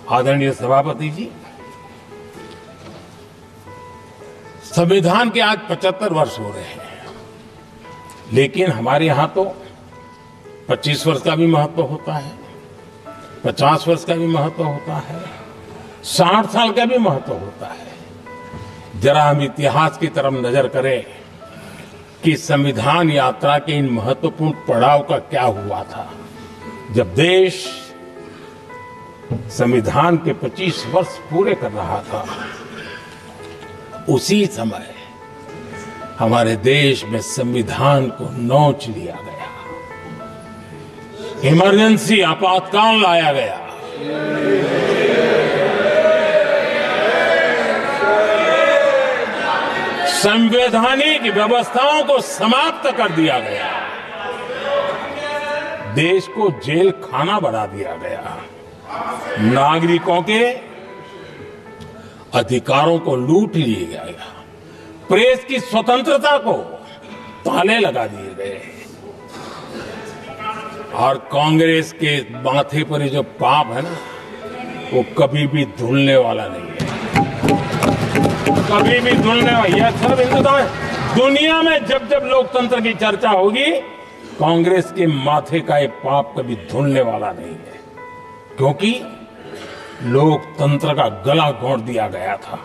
आदरणीय सभापति जी, संविधान के आज 75 वर्ष हो रहे हैं, लेकिन हमारे यहाँ तो 25 वर्ष का भी महत्व होता है, 50 वर्ष का भी महत्व होता है, 60 साल का भी महत्व होता है। जरा हम इतिहास की तरफ नजर करें कि संविधान यात्रा के इन महत्वपूर्ण पड़ाव का क्या हुआ था। जब देश संविधान के 25 वर्ष पूरे कर रहा था, उसी समय हमारे देश में संविधान को नोच लिया गया, इमरजेंसी आपातकाल लाया गया। संवैधानिक व्यवस्थाओं को समाप्त कर दिया गया, देश को जेल खाना बना दिया गया, नागरिकों के अधिकारों को लूट लिया गया, प्रेस की स्वतंत्रता को ताले लगा दिए गए, और कांग्रेस के माथे पर ये जो पाप है ना, वो कभी भी धुलने वाला नहीं है, कभी भी धुलने वाला। यह सब हिंदुस्तान, दुनिया में जब जब लोकतंत्र की चर्चा होगी, कांग्रेस के माथे का ये पाप कभी धुलने वाला नहीं है, क्योंकि लोकतंत्र का गला घोंट दिया गया था।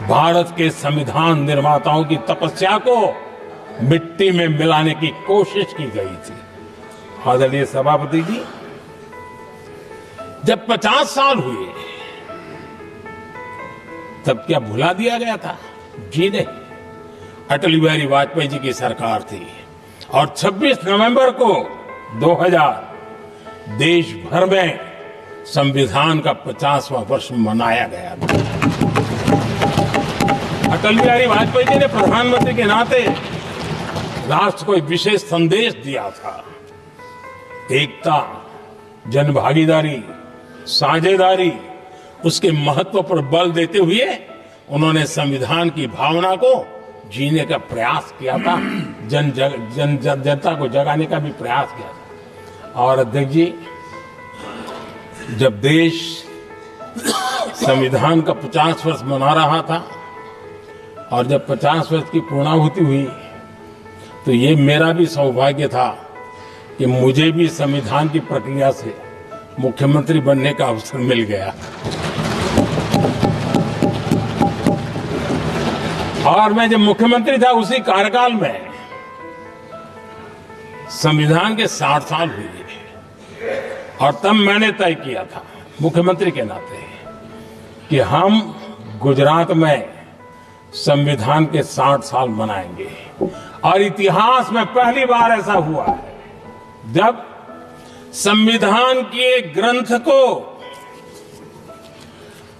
भारत के संविधान निर्माताओं की तपस्या को मिट्टी में मिलाने की कोशिश की गई थी। आदरणीय सभापति जी, जब 50 साल हुए तब क्या भुला दिया गया था? जी नहीं, अटल बिहारी वाजपेयी जी की सरकार थी और 26 नवंबर को 2000 देश भर में संविधान का 50वां वर्ष मनाया गया था। अटल बिहारी वाजपेयी जी ने प्रधानमंत्री के नाते राष्ट्र को एक विशेष संदेश दिया था। एकता, जनभागीदारी, साझेदारी, उसके महत्व पर बल देते हुए उन्होंने संविधान की भावना को जीने का प्रयास किया था, जनता को जगाने का भी प्रयास किया था। और अध्यक्ष जी, जब देश संविधान का 50 वर्ष मना रहा था और जब 50 वर्ष की पूर्णाहुति हुई, तो ये मेरा भी सौभाग्य था कि मुझे भी संविधान की प्रक्रिया से मुख्यमंत्री बनने का अवसर मिल गया। और मैं जब मुख्यमंत्री था, उसी कार्यकाल में संविधान के 60 साल हुए और तब मैंने तय किया था मुख्यमंत्री के नाते कि हम गुजरात में संविधान के 60 साल मनाएंगे। और इतिहास में पहली बार ऐसा हुआ है जब संविधान के ग्रंथ को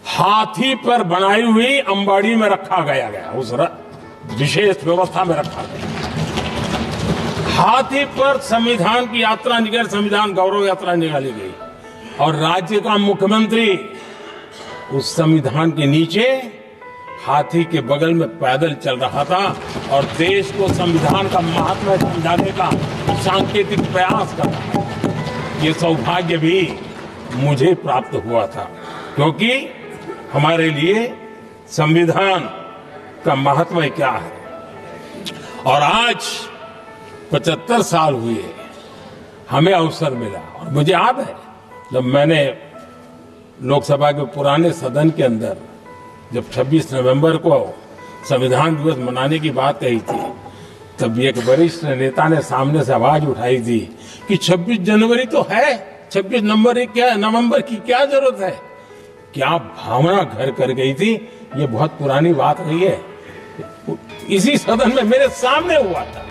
हाथी पर बनाई हुई अंबाड़ी में रखा गया, उस विशेष व्यवस्था में रखा गया। हाथी पर संविधान की यात्रा निकल, संविधान गौरव यात्रा निकाली गई और राज्य का मुख्यमंत्री उस संविधान के नीचे हाथी के बगल में पैदल चल रहा था और देश को संविधान का महत्व समझाने का सांकेतिक प्रयास कर रहा था। ये सौभाग्य भी मुझे प्राप्त हुआ था, क्योंकि हमारे लिए संविधान का महत्व क्या है। और आज 75 साल हुए, हमें अवसर मिला। और मुझे याद है जब मैंने लोकसभा के पुराने सदन के अंदर जब 26 नवंबर को संविधान दिवस मनाने की बात कही थी, तब एक वरिष्ठ नेता ने सामने से आवाज उठाई थी कि 26 जनवरी तो है, 26 नवंबर की क्या जरूरत है। क्या भावना घर कर गई थी, ये बहुत पुरानी बात नहीं है। इसी सदन में मेरे सामने हुआ था।